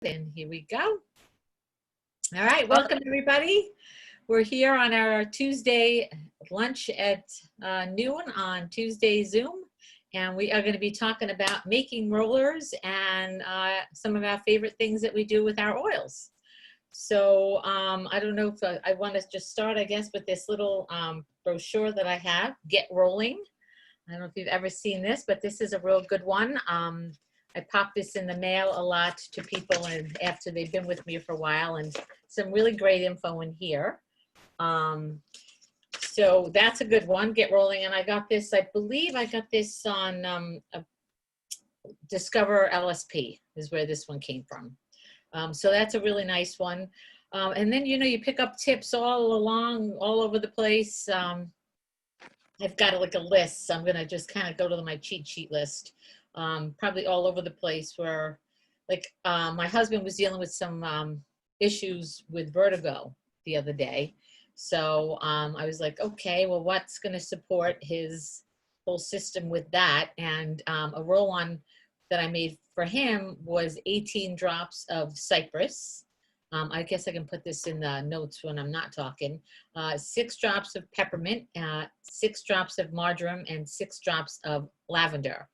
And here we go. All right, welcome everybody. We're here on our Tuesday lunch at noon on Tuesday Zoom, and we are going to be talking about making rollers and some of our favorite things that we do with our oils. So I don't know if I want to just start, I guess, with this little brochure that I have, Get Rolling. I don't know if you've ever seen this, but this is a real good one. I pop this in the mail a lot to people and after they've been with me for a while, and some really great info in here. So that's a good one, Get Rolling. And I got this, I believe I got this on Discover LSP is where this one came from. So that's a really nice one. And then, you pick up tips all along, all over the place. I've got like a list, so I'm gonna just kind of go to my cheat sheet list. Probably all over the place where, like, my husband was dealing with some issues with vertigo the other day. So I was like, okay, well, what's gonna support his whole system with that? And a roll-on that I made for him was 18 drops of cypress. I guess I can put this in the notes when I'm not talking. 6 drops of peppermint, 6 drops of marjoram, and 6 drops of lavender.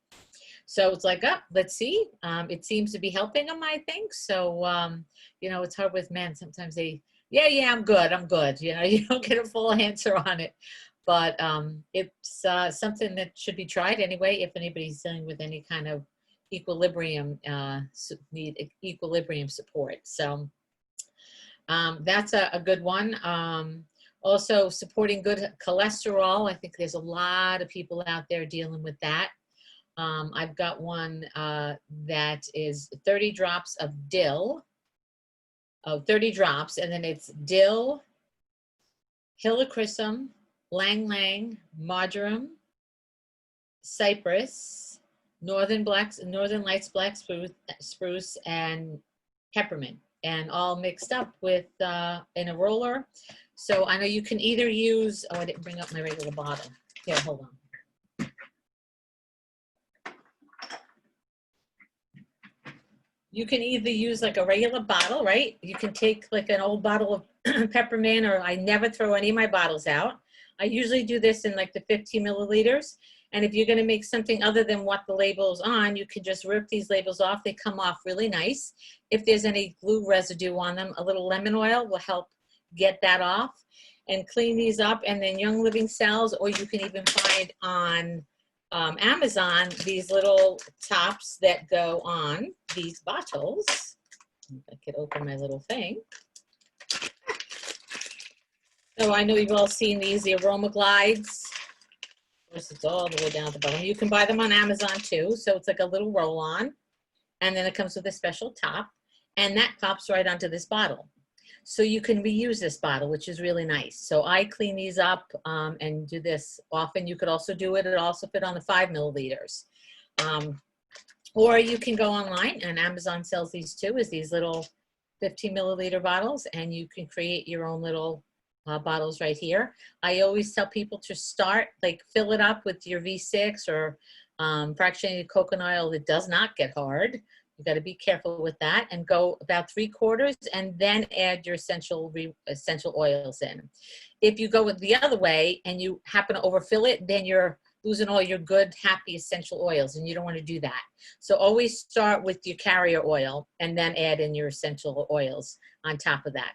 So it's like, let's see. It seems to be helping them, I think. So, it's hard with men. Sometimes they, yeah, I'm good. You don't get a full answer on it. But it's something that should be tried anyway if anybody's dealing with any kind of equilibrium, need equilibrium support. So that's a good one. Also supporting good cholesterol. I think there's a lot of people out there dealing with that. I've got one that is 30 drops of dill. 30 drops, and then it's dill, helichrysum, lang lang, marjoram, cypress, northern lights black spruce, and peppermint, and all mixed up with in a roller. So I know you can either use, I didn't bring up my regular bottle. Here, hold on. You can either use like a regular bottle, right? You can take like an old bottle of peppermint, or I never throw any of my bottles out. I usually do this in like the 15 milliliters. And if you're gonna make something other than what the label's on, you can just rip these labels off. They come off really nice. If there's any glue residue on them, a little lemon oil will help get that off. And clean these up, and then Young Living sells, or you can even find on Amazon these little tops that go on these bottles. If I could open my little thing. So I know you've all seen these, the Aroma Glides. Of course, it's all the way down at the bottom. You can buy them on Amazon too. So it's like a little roll-on, and then it comes with a special top, and that pops right onto this bottle. So you can reuse this bottle, which is really nice. So I clean these up and do this often. You could also do it. It also fit on the 5 milliliters. Or you can go online, and Amazon sells these too, as these little 15 milliliter bottles, and you can create your own little bottles right here. I always tell people to start, like, fill it up with your V6 or fractionated coconut oil that does not get hard. You got to be careful with that, and go about 3/4, and then add your essential oils in. If you go with the other way and you happen to overfill it, then you're losing all your good, happy essential oils, and you don't want to do that. So always start with your carrier oil and then add in your essential oils on top of that.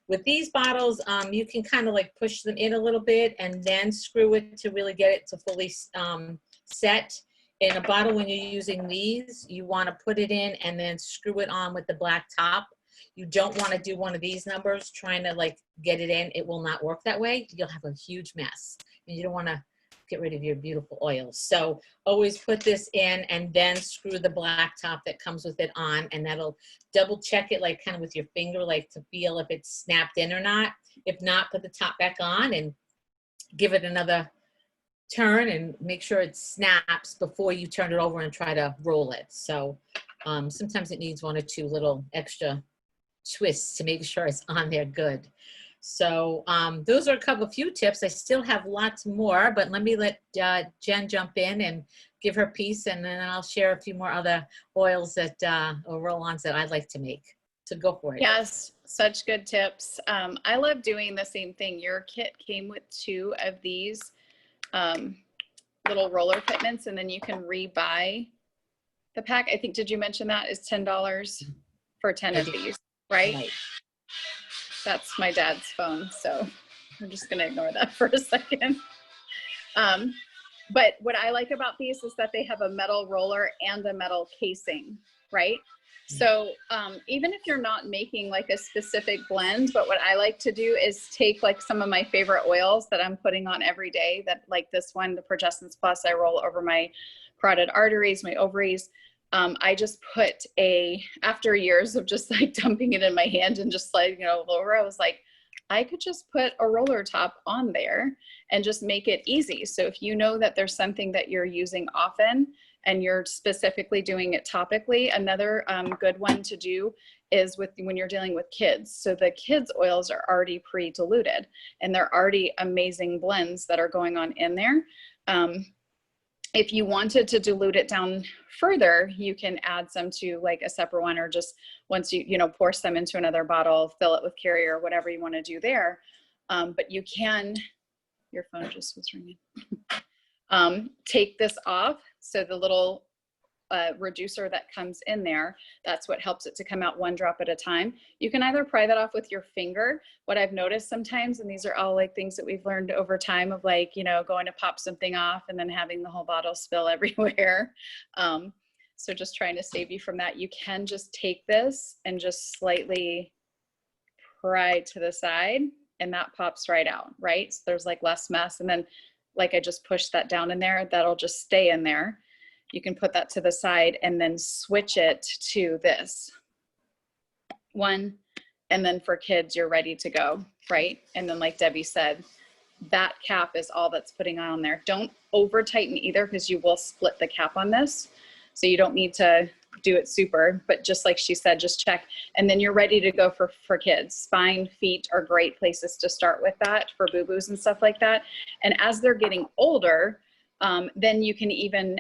With these bottles, you can kind of like push them in a little bit and then screw it to really get it to fully set. In a bottle, when you're using these, you want to put it in and then screw it on with the black top. You don't want to do one of these numbers, trying to like get it in. It will not work that way. You'll have a huge mess, and you don't want to get rid of your beautiful oils. So always put this in and then screw the black top that comes with it on, and that'll double check it, like kind of with your finger, like to feel if it's snapped in or not. If not, put the top back on and give it another turn and make sure it snaps before you turn it over and try to roll it. So sometimes it needs 1 or 2 little extra twists to make sure it's on there good. So those are a few tips. I still have lots more, but let me let Jen jump in and give her piece, and then I'll share a few more other oils that or roll-ons that I like to make. So go for it. Yes, such good tips. I love doing the same thing. Your kit came with 2 of these little roller fitments, and then you can rebuy the pack. I think, did you mention that is $10 for 10 of these, right? Right. That's my dad's phone, so I'm just gonna ignore that for a second. But what I like about these is that they have a metal roller and a metal casing, right? So even if you're not making like a specific blend, but what I like to do is take like some of my favorite oils that I'm putting on every day, that like this one, the Progestins Plus, I roll over my carotid arteries, my ovaries. I just put after years of just like dumping it in my hand and just like, you know, over, I was like, I could just put a roller top on there and just make it easy. So if you know that there's something that you're using often and you're specifically doing it topically, another good one to do is when you're dealing with kids. So the kids oils are already pre-diluted and they're already amazing blends that are going on in there. If you wanted to dilute it down further, you can add some to like a separate one, or just once you pour some into another bottle, fill it with carrier, whatever you want to do there. But you can, your phone just was ringing. Take this off. So the little reducer that comes in there, that's what helps it to come out 1 drop at a time. You can either pry that off with your finger. What I've noticed sometimes, and these are all like things that we've learned over time of like, going to pop something off and then having the whole bottle spill everywhere. So just trying to save you from that. You can just take this and just slightly pry to the side and that pops right out, right? So there's like less mess. And then like I just pushed that down in there, that'll just stay in there. You can put that to the side and then switch it to this one. And then for kids, you're ready to go, right? And then like Debbie said, that cap is all that's putting on there. Don't over tighten either, because you will split the cap on this. So you don't need to do it super, but just like she said, just check. And then you're ready to go for kids. Spine, feet are great places to start with that for boo-boos and stuff like that. And as they're getting older, then you can even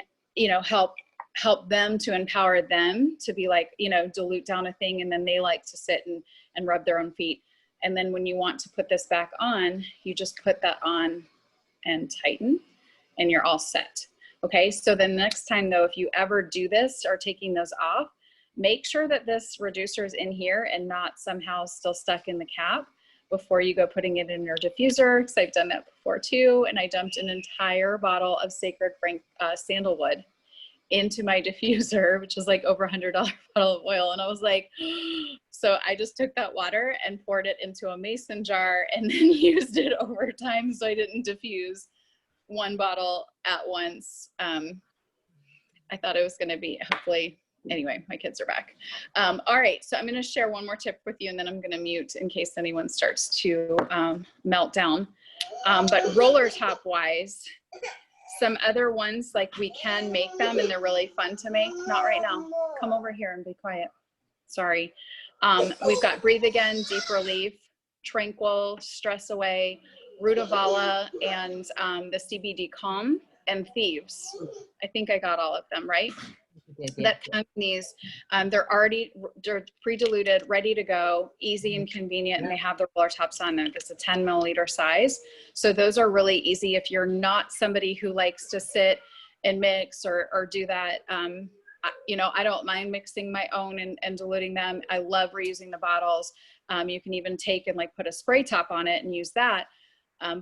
help them, to empower them to be like, dilute down a thing, and then they like to sit and rub their own feet. And then when you want to put this back on, you just put that on and tighten, and you're all set. Okay, so the next time though, if you ever do this or taking those off, make sure that this reducer is in here and not somehow still stuck in the cap before you go putting it in your diffuser, because I've done that before too. And I dumped an entire bottle of Sacred Frank sandalwood into my diffuser, which is like over $100 bottle of oil. And I was like, so I just took that water and poured it into a mason jar and then used it over time so I didn't diffuse 1 bottle at once. I thought it was going to be, hopefully, anyway, my kids are back. All right, so I'm going to share one more tip with you, and then I'm going to mute in case anyone starts to melt down. But roller top wise, some other ones, like we can make them and they're really fun to make. Not right now. Come over here and be quiet. Sorry. We've got Breathe Again, Deep Relief, Tranquil, Stress Away, Rutavala, and the CBD Calm, and Thieves. I think I got all of them, right? That companies, they're pre-diluted, ready to go, easy and convenient, and they have the roller tops on them. It's a 10 milliliter size. So those are really easy if you're not somebody who likes to sit and mix or do that. I don't mind mixing my own and diluting them. I love reusing the bottles. You can even take and like put a spray top on it and use that.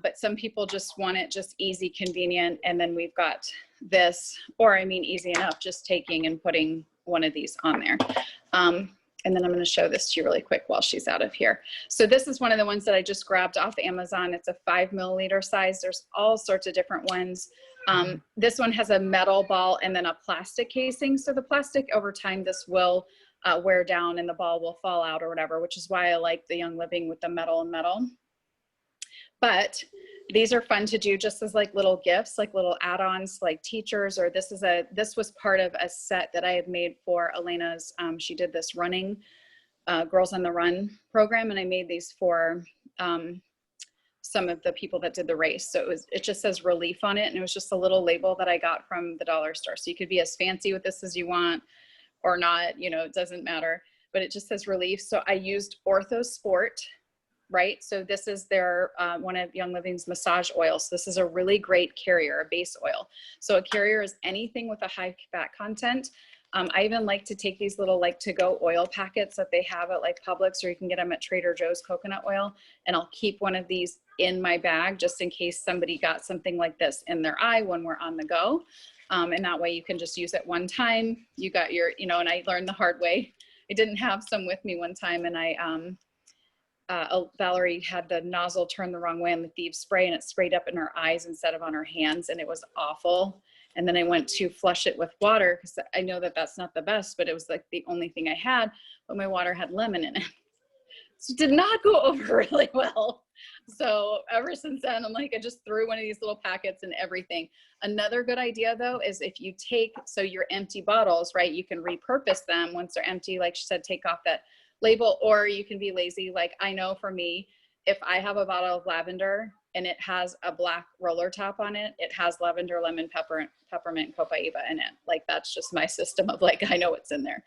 But some people just want it just easy, convenient. And then we've got this, or I mean, easy enough, just taking and putting one of these on there. And then I'm going to show this to you really quick while she's out of here. So this is one of the ones that I just grabbed off Amazon. It's a 5 milliliter size. There's all sorts of different ones. This one has a metal ball and then a plastic casing. So the plastic over time, this will wear down and the ball will fall out or whatever, which is why I like the Young Living with the metal and metal. But these are fun to do just as like little gifts, like little add-ons, like teachers, or this was part of a set that I had made for Elena's. She did this running, Girls on the Run program, and I made these for some of the people that did the race. So it just says relief on it, and it was just a little label that I got from the dollar store. So you could be as fancy with this as you want or not, it doesn't matter. but it just says relief. So I used OrthoSport, right? So this is their, one of Young Living's massage oils. This is a really great carrier, a base oil. So a carrier is anything with a high fat content. I even like to take these little like to go oil packets that they have at like Publix, or you can get them at Trader Joe's coconut oil. And I'll keep one of these in my bag just in case somebody got something like this in their eye when we're on the go. And that way you can just use it one time. You got your, you know, and I learned the hard way. I didn't have some with me one time, and Valerie had the nozzle turned the wrong way on the Thieves spray, and it sprayed up in her eyes instead of on her hands, and it was awful. And then I went to flush it with water because I know that that's not the best, but it was like the only thing I had, but my water had lemon in it. So it did not go over really well. So ever since then, I'm like, I just threw one of these little packets and everything. Another good idea though, is if you take, so your empty bottles, right, you can repurpose them once they're empty. Like she said, take off that label, or you can be lazy. Like I know for me, if I have a bottle of lavender and it has a black roller top on it, it has lavender, lemon, peppermint, copaiba in it. Like that's just my system of like, I know what's in there.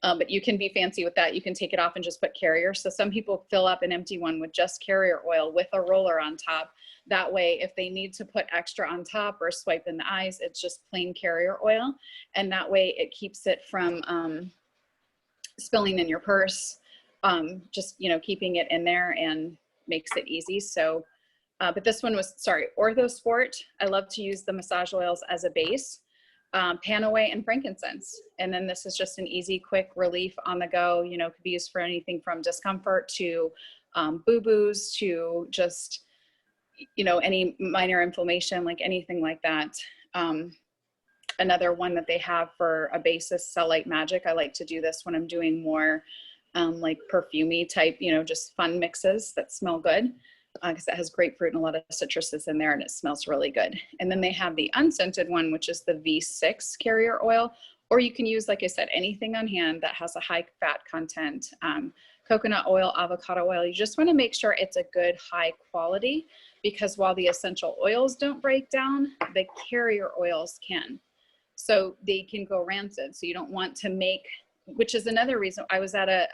But you can be fancy with that. You can take it off and just put carrier. So some people fill up an empty one with just carrier oil with a roller on top. That way, if they need to put extra on top or swipe in the eyes, it's just plain carrier oil. And that way it keeps it from spilling in your purse, just, you know, keeping it in there and makes it easy. So, but this one was, sorry, OrthoSport. I love to use the massage oils as a base. Panaway and frankincense. And then this is just an easy, quick relief on the go. You know, could be used for anything from discomfort to boo-boos to just, you know, any minor inflammation, like anything like that. Another one that they have for a basis, Cellulite Magic. I like to do this when I'm doing more like perfumey type, you know, just fun mixes that smell good. Because it has grapefruit and a lot of citruses in there and it smells really good. And then they have the unscented one, which is the V6 carrier oil, or you can use, like I said, anything on hand that has a high fat content, coconut oil, avocado oil. You just want to make sure it's a good high quality, because while the essential oils don't break down, the carrier oils can. So they can go rancid. So you don't want to make, which is another reason I was at a,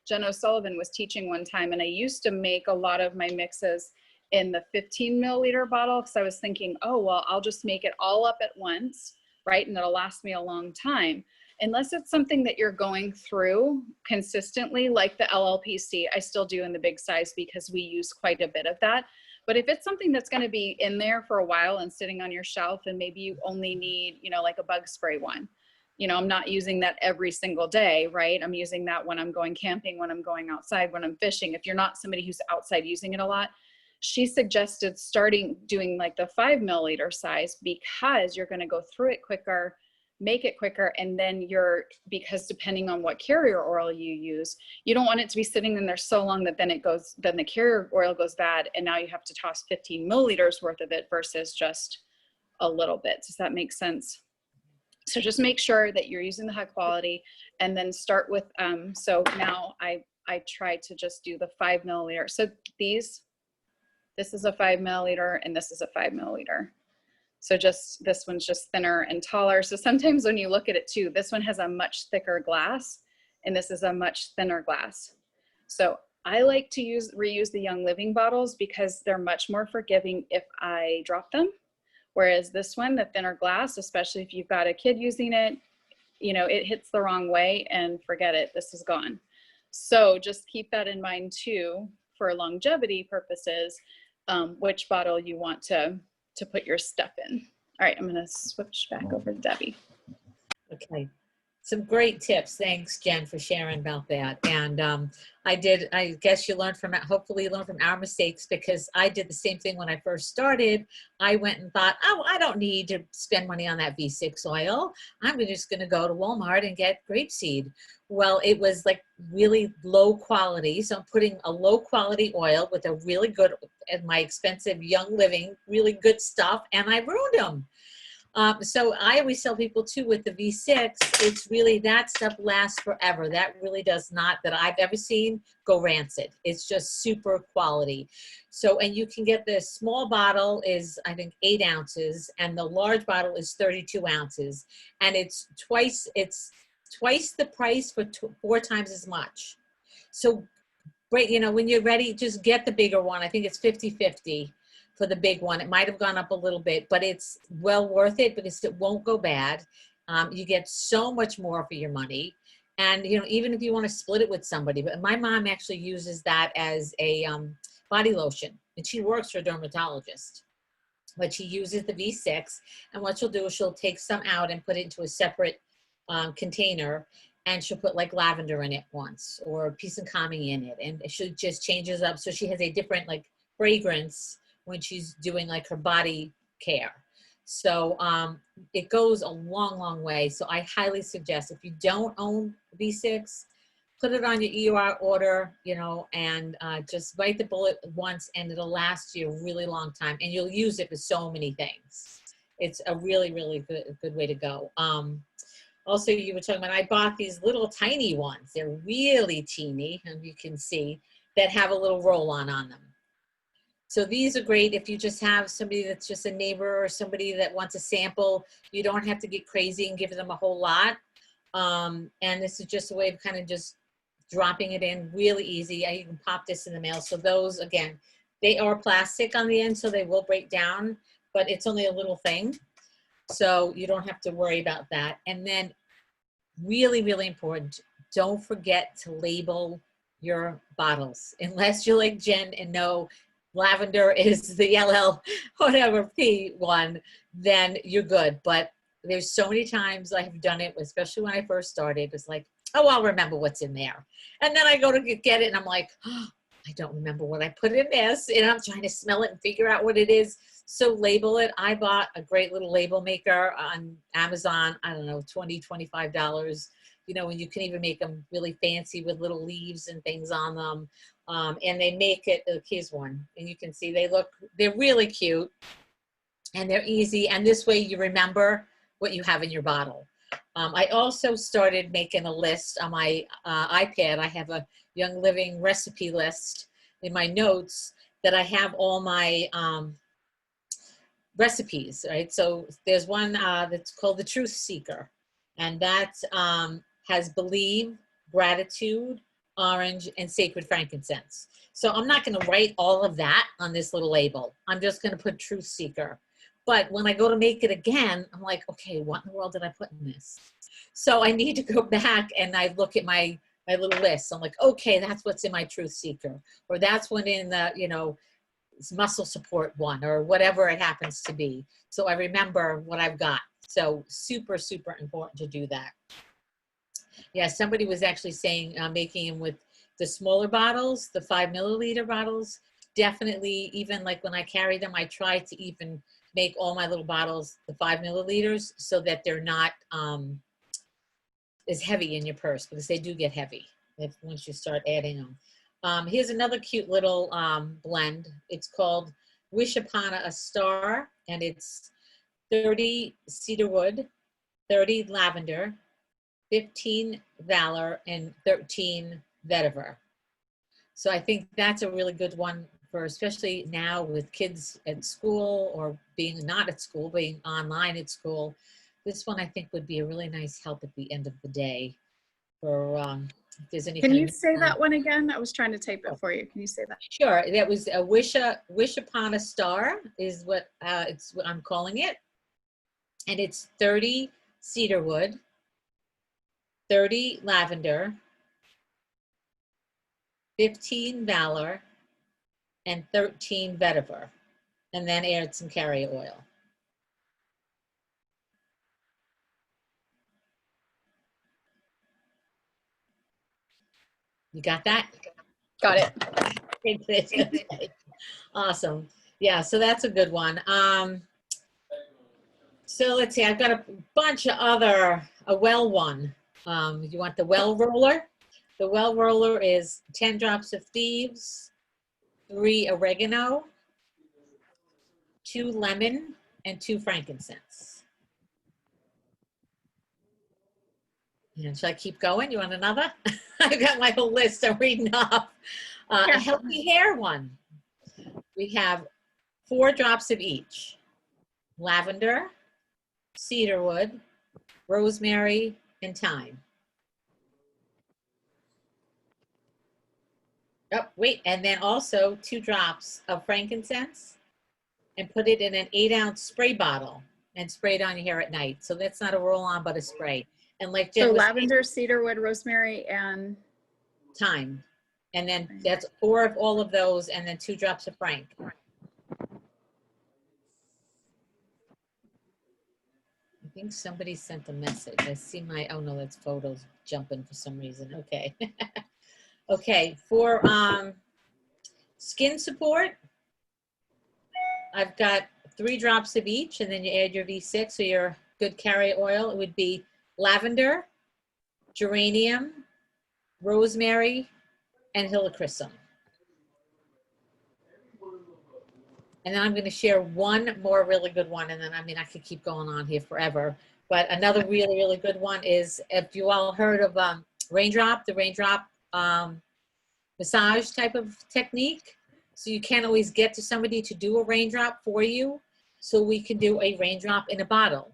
Jen O'Sullivan was teaching one time, and I used to make a lot of my mixes in the 15 milliliter bottle because I was thinking, oh, well, I'll just make it all up at once, right? And it'll last me a long time. Unless it's something that you're going through consistently, like the LLPC, I still do in the big size because we use quite a bit of that. But if it's something that's going to be in there for a while and sitting on your shelf, and maybe you only need, you know, like a bug spray one. You know, I'm not using that every single day, right? I'm using that when I'm going camping, when I'm going outside, when I'm fishing. If you're not somebody who's outside using it a lot, she suggested starting doing like the 5 milliliter size, because you're going to go through it quicker, make it quicker. And then because depending on what carrier oil you use, you don't want it to be sitting in there so long that then the carrier oil goes bad. And now you have to toss 15 milliliters worth of it versus just a little bit. Does that make sense? So just make sure that you're using the high quality, and then start with, so now I try to just do the 5 milliliter. So this is a 5 milliliter and this is a 5 milliliter. So just, this one's just thinner and taller. So sometimes when you look at it too, this one has a much thicker glass and this is a much thinner glass. So I like to reuse the Young Living bottles because they're much more forgiving if I drop them. Whereas this one, the thinner glass, especially if you've got a kid using it, you know, it hits the wrong way and forget it, this is gone. So just keep that in mind too, for longevity purposes, which bottle you want to put your stuff in. All right, I'm gonna switch back over to Debbie. Okay. Some great tips. Thanks, Jen, for sharing about that. And I guess you learned from it. Hopefully you learned from our mistakes, because I did the same thing when I first started. I went and thought, oh, I don't need to spend money on that V6 oil. I'm just going to go to Walmart and get grapeseed. Well, it was like really low quality. So I'm putting a low quality oil with a really good, and my expensive Young Living, really good stuff, and I ruined them. So I always tell people too, with the V6, it's really, that stuff lasts forever. That really does not, that I've ever seen, go rancid. It's just super quality. So, and you can get the small bottle is, I think, 8 ounces, and the large bottle is 32 ounces. And it's twice the price for 4 times as much. So, right, you know, when you're ready, just get the bigger one. I think it's 50-50 for the big one. It might have gone up a little bit, but it's well worth it because it won't go bad. You get so much more for your money. And, you know, even if you want to split it with somebody, but my mom actually uses that as a body lotion, and she works for a dermatologist. But she uses the V6, and what she'll do is she'll take some out and put it into a separate container, and she'll put like lavender in it once, or peace and calming in it, and she just changes up so she has a different like fragrance when she's doing like her body care. So it goes a long, long way. So I highly suggest, if you don't own V6, put it on your EUR order, you know, and just bite the bullet once, and it'll last you a really long time, and you'll use it for so many things. It's a really, really good way to go. Also, you were talking about, I bought these little tiny ones. They're really teeny, and you can see, that have a little roll-on on them. So these are great if you just have somebody that's just a neighbor or somebody that wants a sample. You don't have to get crazy and give them a whole lot. And this is just a way of kind of just dropping it in really easy. You can pop this in the mail. So those, again, they are plastic on the end, so they will break down, but it's only a little thing. So you don't have to worry about that. And then really, really important, don't forget to label your bottles. Unless you're like Jen and know lavender is the LL whatever P one, then you're good. But there's so many times I have done it, especially when I first started. It's like, oh, I'll remember what's in there. And then I go to get it and I'm like, oh, I don't remember what I put in this. And I'm trying to smell it and figure out what it is. So label it. I bought a great little label maker on Amazon. I don't know, $20, $25. You know, and you can even make them really fancy with little leaves and things on them. And they make it, here's one. And you can see they're really cute. And they're easy. And this way you remember what you have in your bottle. I also started making a list on my iPad. I have a Young Living recipe list in my notes that I have all my recipes, right? So there's one that's called the Truth Seeker, and that has believe, gratitude, orange, and sacred frankincense. So I'm not going to write all of that on this little label. I'm just going to put Truth Seeker. But when I go to make it again, I'm like, okay, what in the world did I put in this? So I need to go back and I look at my little list. I'm like, okay, that's what's in my Truth Seeker, or that's what in the, you know, muscle support one, or whatever it happens to be. So I remember what I've got. So super, super important to do that. Yeah, somebody was actually saying making them with the smaller bottles, the 5 milliliter bottles. Definitely, even like when I carry them, I try to even make all my little bottles the 5 milliliters so that they're not as heavy in your purse, because they do get heavy once you start adding them. Here's another cute little blend. It's called Wish Upon a Star, and it's 30 cedarwood, 30 lavender, 15 valor, and 13 vetiver. So I think that's a really good one for, especially now with kids at school, or being not at school, being online at school. This one I think would be a really nice help at the end of the day for if there's any. Can you say that one again? I was trying to type it for you. Can you say that? Sure. That was a Wish Upon a Star is what it's what I'm calling it. And it's 30 cedarwood, 30 lavender, 15 valor, and 13 vetiver, and then add some carrier oil. You got that? Got it. Awesome. Yeah, so that's a good one. So let's see, I've got a bunch of a well one. You want the well roller? The well roller is 10 drops of thieves, 3 oregano, 2 lemon, and 2 frankincense. And should I keep going? You want another? I've got my whole list I'm reading off. A healthy hair one. We have 4 drops of each. Lavender, cedarwood, rosemary, and thyme. Oh, wait, and then also 2 drops of frankincense and put it in an 8-ounce spray bottle and spray it on your hair at night. So that's not a roll-on, but a spray. And like So Jen was saying, lavender, cedarwood, rosemary, and thyme. And then that's 4 of all of those, and then 2 drops of frank. I think somebody sent a message. I see my, oh no, that's photos jumping for some reason. Okay. Okay, for skin support, I've got 3 drops of each, and then you add your V6 or your good carrier oil. It would be lavender, geranium, rosemary, and helichrysum. And then I'm going to share one more really good one, and then I mean I could keep going on here forever. But another really, really good one is, if you all heard of raindrop, the raindrop massage type of technique. So you can't always get to somebody to do a raindrop for you. So we can do a raindrop in a bottle.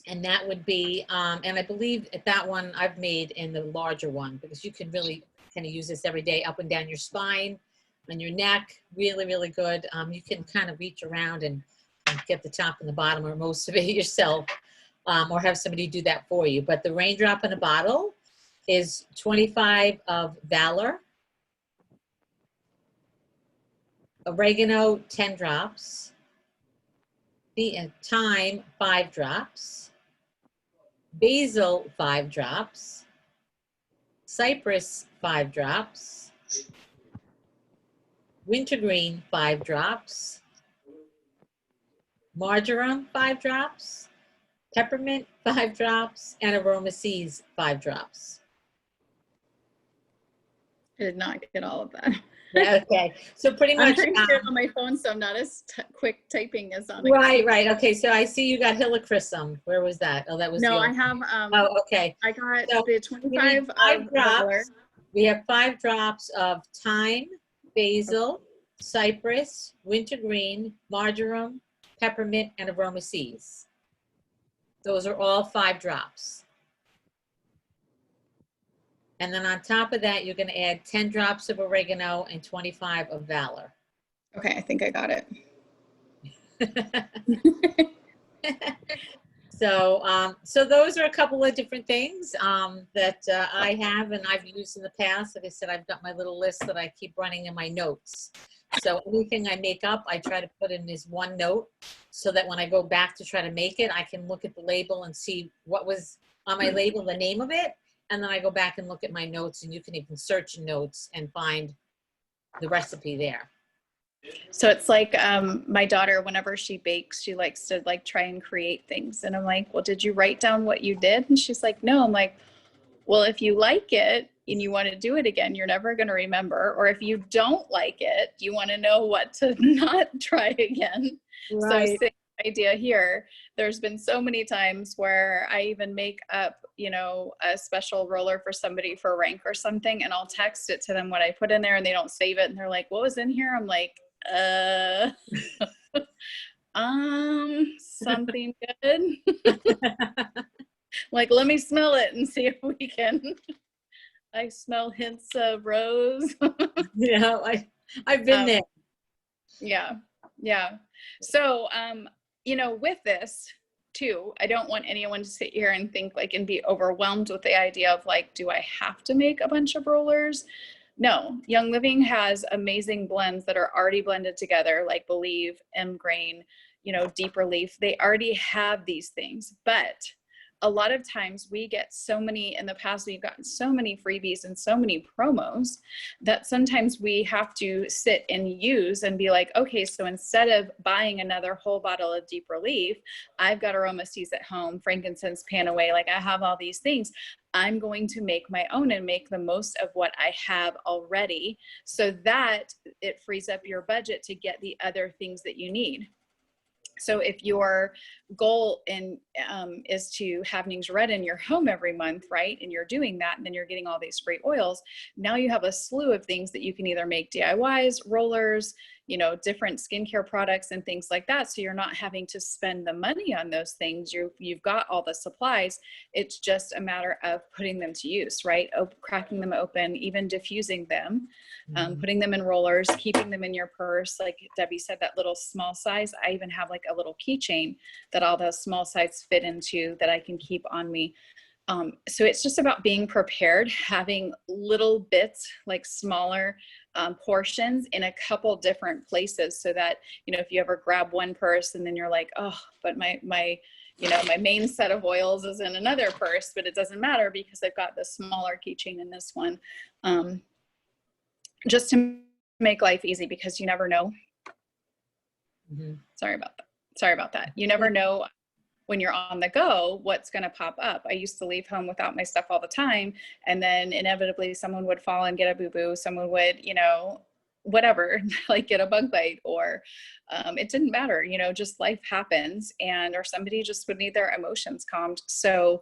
And that would be, and I believe at that one I've made in the larger one, because you can really kind of use this every day up and down your spine, on your neck, really, really good. You can kind of reach around and get the top and the bottom or most of it yourself, or have somebody do that for you. But the raindrop in a bottle is 25 of Valor, oregano 10 drops, thyme 5 drops, basil 5 drops, cypress 5 drops, wintergreen 5 drops, marjoram 5 drops, peppermint 5 drops, and aroma seeds 5 drops. I did not get all of that. Yeah, okay, so pretty I'm much. trying to do it on my phone, so I'm not as quick typing as on. Right, right. Okay, so I see you got helichrysum. Where was that? Oh, that was No, the I old. have. Oh, okay. I got So the we 25 need 5 of drops. Valor. We have 5 drops of thyme, basil, cypress, wintergreen, marjoram, peppermint, and aroma seeds. Those are all 5 drops. And then on top of that, you're going to add 10 drops of oregano and 25 of Valor. Okay, I think I got it. So, so those are a couple of different things that I have and I've used in the past. Like I said, I've got my little list that I keep running in my notes. So anything I make up, I try to put in this one note so that when I go back to try to make it, I can look at the label and see what was on my label, the name of it. And then I go back and look at my notes, and you can even search in notes and find the recipe there. So it's like my daughter, whenever she bakes, she likes to like try and create things. And I'm like, well, did you write down what you did? And she's like, no. I'm like, well, if you like it and you want to do it again, you're never going to remember. Or if you don't like it, you want to know what to not try again. Right. So same idea here. There's been so many times where I even make up, you know, a special roller for somebody for rank or something, and I'll text it to them what I put in there, and they don't save it. And they're like, what was in here? I'm like, something good. Like, let me smell it and see if we can. I smell hints of rose. Yeah, I've been there. Yeah. Yeah. So, you know, with this too, I don't want anyone to sit here and think like, and be overwhelmed with the idea of like, do I have to make a bunch of rollers? No, Young Living has amazing blends that are already blended together, like Believe, M Grain, you know, Deep Relief. They already have these things, but a lot of times we get so many, in the past, we've gotten so many freebies and so many promos that sometimes we have to sit and use and be like, okay, so instead of buying another whole bottle of Deep Relief, I've got Aroma Seeds at home, frankincense, pan away, like I have all these things. I'm going to make my own and make the most of what I have already, so that it frees up your budget to get the other things that you need. So if your goal is to have Nings Red in your home every month, right, and you're doing that, and then you're getting all these free oils, now you have a slew of things that you can either make DIYs, rollers, you know, different skincare products and things like that. So you're not having to spend the money on those things. You've got all the supplies. It's just a matter of putting them to use, right? Cracking them open, even diffusing them, putting them in rollers, keeping them in your purse. Like Debbie said, that little small size. I even have like a little keychain that all those small size fit into that I can keep on me. So it's just about being prepared, having little bits, like smaller portions in a couple different places, so that, you know, if you ever grab one purse and then you're like, oh, but my you know, my main set of oils is in another purse, but it doesn't matter because I've got the smaller keychain in this one, just to make life easy, because you never know. Sorry about that. You never know when you're on the go, what's going to pop up. I used to leave home without my stuff all the time. And then inevitably someone would fall and get a boo-boo. Someone would, you know, whatever, like get a bug bite, or it didn't matter, you know, just life happens, or somebody just would need their emotions calmed. So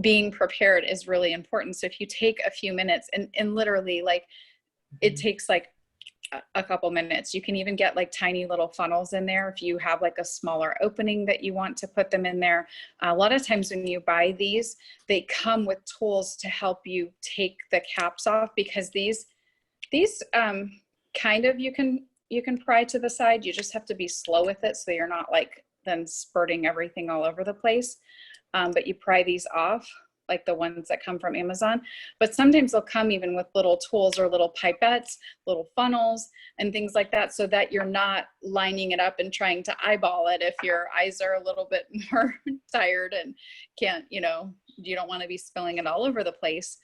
being prepared is really important. So if you take a few minutes and literally, like, it takes like a couple minutes. You can even get like tiny little funnels in there if you have like a smaller opening that you want to put them in there. A lot of times when you buy these, they come with tools to help you take the caps off, because these kind of, you can pry to the side. You just have to be slow with it, so you're not like then spurting everything all over the place. But you pry these off, like the ones that come from Amazon. But sometimes they'll come even with little tools or little pipettes, little funnels and things like that, so that you're not lining it up and trying to eyeball it if your eyes are a little bit more tired and can't, you know, you don't want to be spilling it all over the place.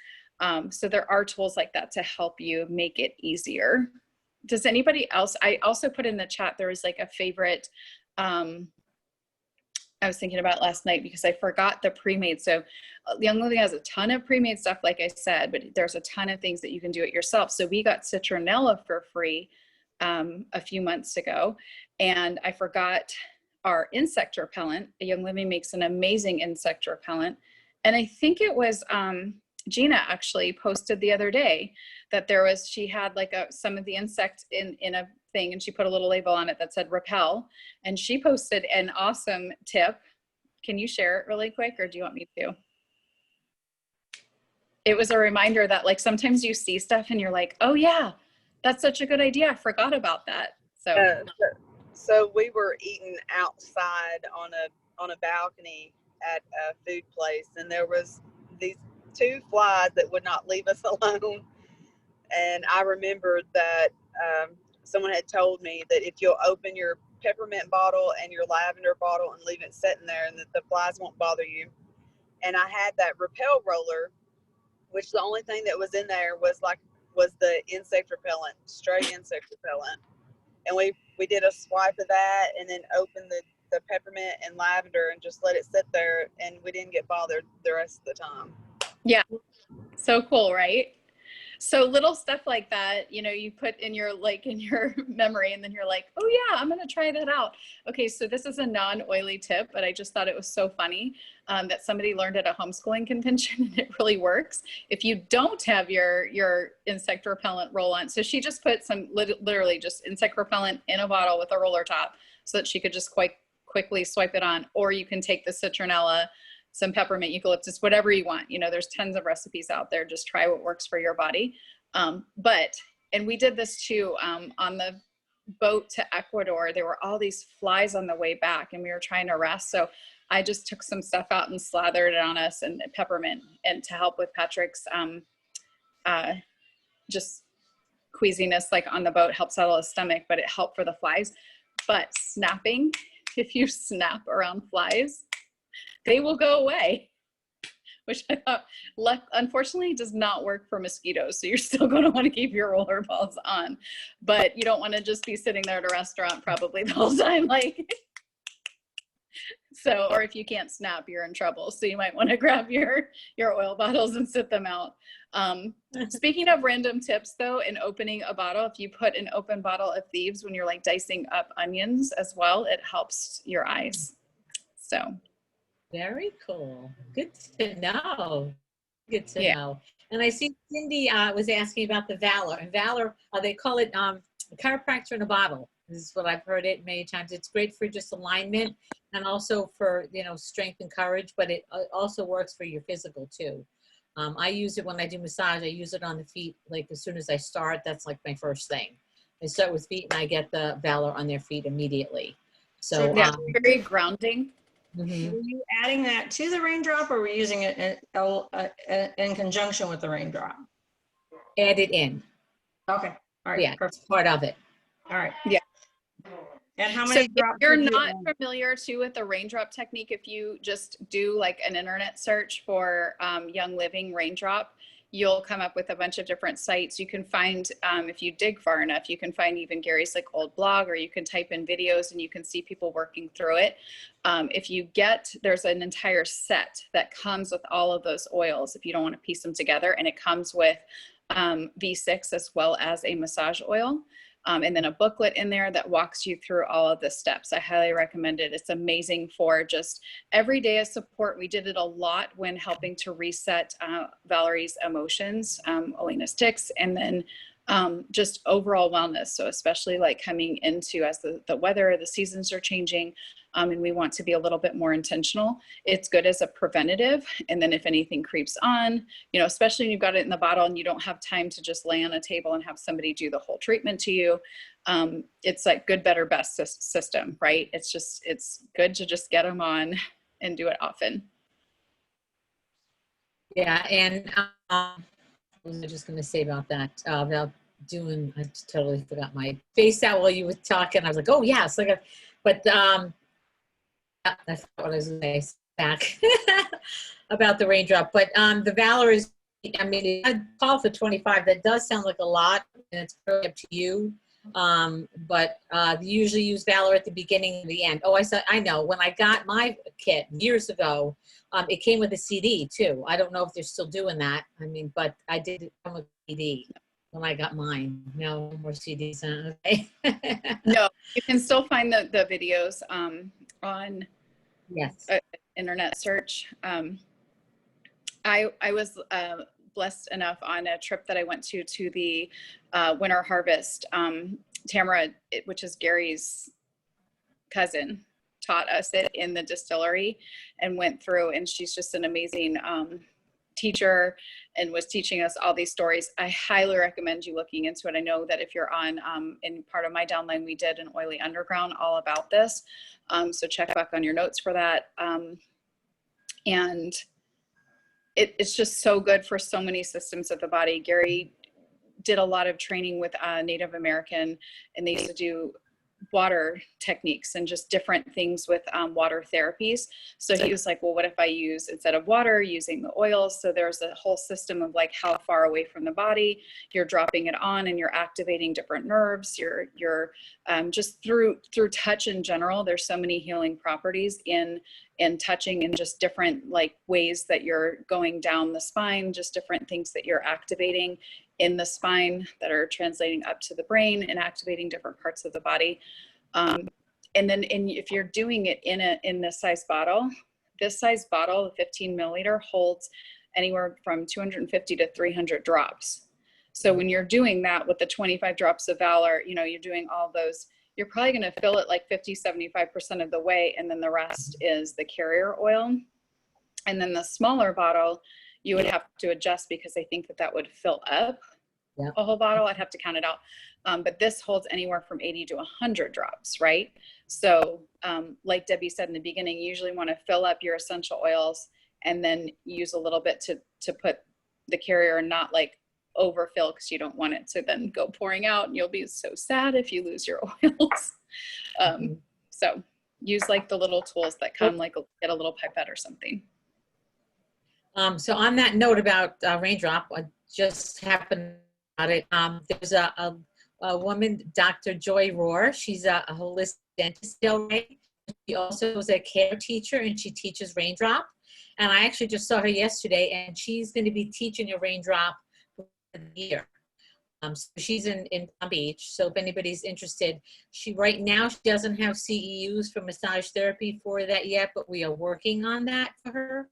So there are tools like that to help you make it easier. Does anybody else, I also put in the chat, there was like a favorite, I was thinking about last night because I forgot the pre-made. So Young Living has a ton of pre-made stuff, like I said, but there's a ton of things that you can do it yourself. So we got citronella for free a few months ago, and I forgot our insect repellent. Young Living makes an amazing insect repellent. And I think it was Gina actually posted the other day that she had like some of the insect in a thing, and she put a little label on it that said repel, and she posted an awesome tip. Can you share it really quick, or do you want me to? It was a reminder that, like, sometimes you see stuff and you're like, oh yeah, that's such a good idea, I forgot about that. So we were eating outside on a balcony at a food place, and there was these two flies that would not leave us alone. And I remembered that someone had told me that if you'll open your peppermint bottle and your lavender bottle and leave it sitting there, and that the flies won't bother you. And I had that repel roller, which the only thing that was in there was the insect repellent, straight insect repellent. And we did a swipe of that, and then opened the peppermint and lavender and just let it sit there, and we didn't get bothered the rest of the time. Yeah. So cool, right? So little stuff like that, you know, you put in your memory, and then you're like, oh yeah, I'm going to try that out. Okay. So this is a non-oily tip, but I just thought it was so funny that somebody learned at a homeschooling convention, and it really works. If you don't have your insect repellent roll on, so she just put some literally just insect repellent in a bottle with a roller top so that she could just quite quickly swipe it on. Or you can take the citronella, some peppermint, eucalyptus, whatever you want. You know, there's tons of recipes out there. Just try what works for your body. And we did this too, on the boat to Ecuador. There were all these flies on the way back, and we were trying to rest. So I just took some stuff out and slathered it on us, and peppermint, and to help with Patrick's just queasiness, like on the boat, helped settle his stomach, but it helped for the flies. But snapping, if you snap around flies, they will go away, which I thought, unfortunately, does not work for mosquitoes. So you're still going to want to keep your roller balls on, but you don't want to just be sitting there at a restaurant probably the whole time, like. So, or if you can't snap, you're in trouble. So you might want to grab your oil bottles and sit them out. Speaking of random tips though, in opening a bottle, if you put an open bottle of Thieves when you're like dicing up onions as well, it helps your eyes. So. Very cool. Good to know. Good to know. And I see Cindy was asking about the Valor. And Valor, they call it chiropractor in a bottle. This is what I've heard it many times. It's great for just alignment and also for, you know, strength and courage, but it also works for your physical too. I use it when I do massage. I use it on the feet. Like as soon as I start, that's like my first thing. I start with feet and I get the Valor on their feet immediately. So Yeah, very grounding. mhm. Were you adding that to the raindrop, or were you using it in conjunction with the raindrop? Add it in. Okay, all right, Yeah, perfect. it's part of it. All right. Yeah. And how So many if drops? you're did you not add? familiar too with the raindrop technique, if you just do like an internet search for Young Living raindrop, you'll come up with a bunch of different sites. You can find, if you dig far enough, you can find even Gary's like old blog, or you can type in videos and you can see people working through it. If you get, there's an entire set that comes with all of those oils if you don't want to piece them together, and it comes with V6 as well as a massage oil. And then a booklet in there that walks you through all of the steps. I highly recommend it. It's amazing for just every day of support. We did it a lot when helping to reset Valerie's emotions, Elena's tics, and then just overall wellness. So especially like coming into as the weather, the seasons are changing, and we want to be a little bit more intentional. It's good as a preventative. And then if anything creeps on, you know, especially when you've got it in the bottle and you don't have time to just lay on a table and have somebody do the whole treatment to you, it's like good, better, best system, right? It's good to just get them on and do it often. Yeah, and what was I just going to say about that? About doing, I totally forgot my face out while you were talking. I was like, oh yes, but I forgot what I was going to say back about the raindrop. But the Valor is, I mean, I call for 25. That does sound like a lot, and it's really up to you. But they usually use Valor at the beginning and the end. Oh, I know. When I got my kit years ago, it came with a CD too. I don't know if they're still doing that. I mean, but I did it come with a CD when I got mine. No more CDs. Okay. No, you can still find the videos on Yes. internet search. I was blessed enough on a trip that I went to the Winter Harvest. Tamara, which is Gary's cousin, taught us it in the distillery and went through, and she's just an amazing teacher and was teaching us all these stories. I highly recommend you looking into it. I know that if you're on, in part of my downline, we did an Oily Underground all about this. So check back on your notes for that. And it's just so good for so many systems of the body. Gary did a lot of training with Native American, and they used to do water techniques and just different things with water therapies. So he was like, well, what if I use, instead of water, using the oils? So there's a whole system of like how far away from the body you're dropping it on, and you're activating different nerves. You're just through touch in general. There's so many healing properties in touching, and just different like ways that you're going down the spine, just different things that you're activating in the spine that are translating up to the brain and activating different parts of the body. And then if you're doing it in this size bottle, the 15 milliliter holds anywhere from 250 to 300 drops. So when you're doing that with the 25 drops of Valor, you know, you're doing all those, you're probably going to fill it like 50-75% of the way, and then the rest is the carrier oil. And then the smaller bottle, you would have to adjust, because I think that would fill up a whole bottle. I'd have to count it out. But this holds anywhere from 80 to 100 drops, right? So like Debbie said in the beginning, you usually want to fill up your essential oils and then use a little bit to put the carrier, and not like overfill, because you don't want it to then go pouring out, and you'll be so sad if you lose your oils. So use like the little tools that come, like get a little pipette or something. So on that note about raindrop, I just happened about it. There's a woman, Dr. Joy Rohr. She's a holistic dentist. She also is a care teacher, and she teaches raindrop. And I actually just saw her yesterday, and she's going to be teaching a raindrop for the year. So she's in Palm Beach. So if anybody's interested, right now she doesn't have CEUs for massage therapy for that yet, but we are working on that for her.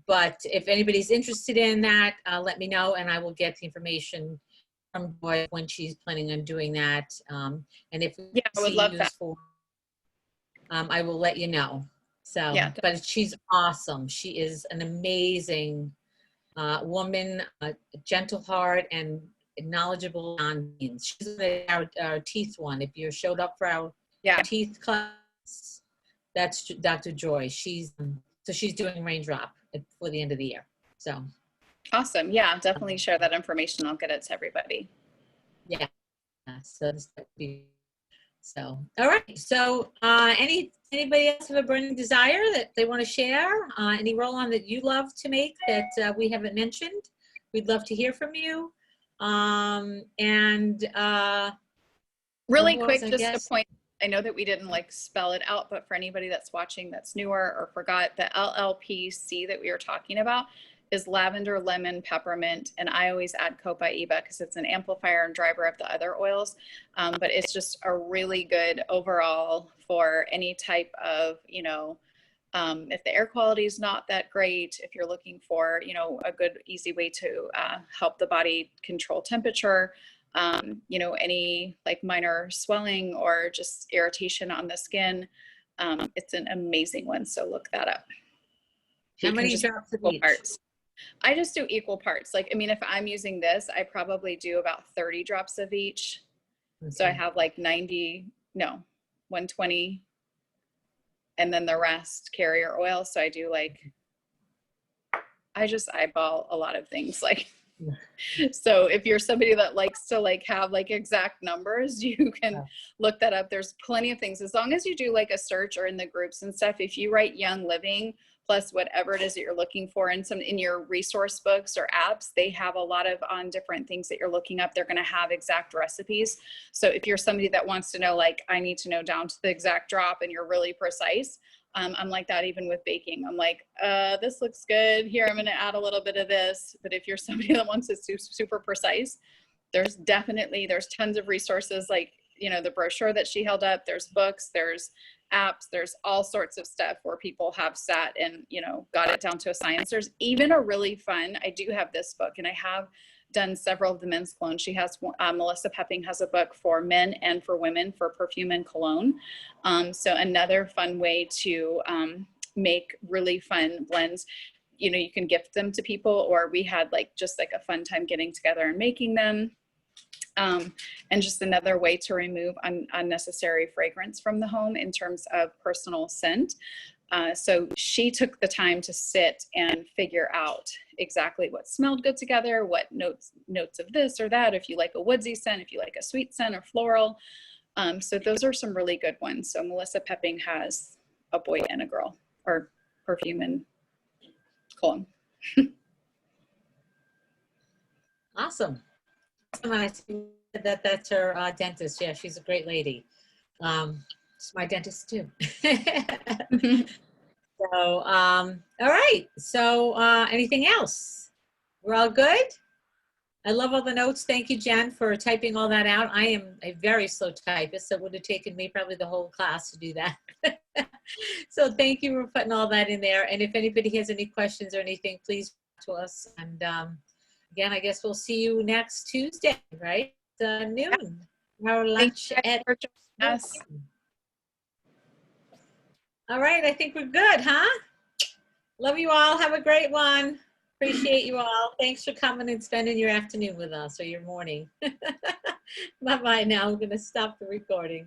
But if anybody's interested in that, let me know and I will get the information from Joy when she's planning on doing that. And if we Yeah, I would see love use that. for, I will let you know. So, Yeah. but she's awesome. She is an amazing woman, a gentle heart, and knowledgeable on means. She's our teeth one. If you showed up for our Yeah. teeth class, that's Dr. Joy. She's doing raindrop for the end of the year. So Awesome. Yeah, definitely share that information. I'll get it to everybody. yeah, so this would be so. All right. So anybody else have a burning desire that they want to share? Any roll-on that you love to make that we haven't mentioned? We'd love to hear from you. Really Who quick, else, I just guess? a point. I know that we didn't like spell it out, but for anybody that's watching that's newer or forgot, the LLPC that we were talking about is lavender, lemon, peppermint, and I always add copaiba because it's an amplifier and driver of the other oils. But it's just a really good overall for any type of, if the air quality is not that great, if you're looking for, a good, easy way to help the body control temperature, any like minor swelling or just irritation on the skin. It's an amazing one. So look that up. How You can many just drops of equal each? parts. I just do equal parts. Like, I mean, if I'm using this, I probably do about 30 drops of each. So I Okay. have like 120, and then the rest carrier oil. So I do I just eyeball a lot of things. Like, so if you're somebody that likes to have exact numbers, you can look that up. There's plenty of things, as long as you do a search or in the groups and stuff. If you write Young Living plus whatever it is that you're looking for in your resource books or apps, they have a lot of on different things that you're looking up. They're going to have exact recipes. So if you're somebody that wants to know, I need to know down to the exact drop, and you're really precise, I'm like that even with baking. I'm like, this looks good. Here, I'm going to add a little bit of this. But if you're somebody that wants it super precise, there's tons of resources, the brochure that she held up. There's books, there's apps, there's all sorts of stuff where people have sat and, got it down to a science. There's even a really fun, I do have this book, and I have done several of the men's cologne. She has, Melissa Pepping has a book for men and for women for perfume and cologne. So another fun way to make really fun blends. You can gift them to people, or we had just a fun time getting together and making them. And just another way to remove unnecessary fragrance from the home in terms of personal scent. So she took the time to sit and figure out exactly what smelled good together, what notes of this or that, if you like a woodsy scent, if you like a sweet scent or floral. So those are some really good ones. So Melissa Pepping has a boy and a girl, or perfume and cologne. Awesome. I see that's her dentist. Yeah, she's a great lady. She's my dentist too. So, all right. So, anything else? We're all good? I love all the notes. Thank you, Jen, for typing all that out. I am a very slow typist, so it would have taken me probably the whole class to do that. So thank you for putting all that in there. And if anybody has any questions or anything, please talk to us. And again, I guess we'll see you next Tuesday, right? Noon. Our lunch at us. All right, I think we're good, huh? Love you all. Have a great one. Appreciate you all. Thanks for coming and spending your afternoon with us, or your morning. Bye-bye now. I'm going to stop the recording.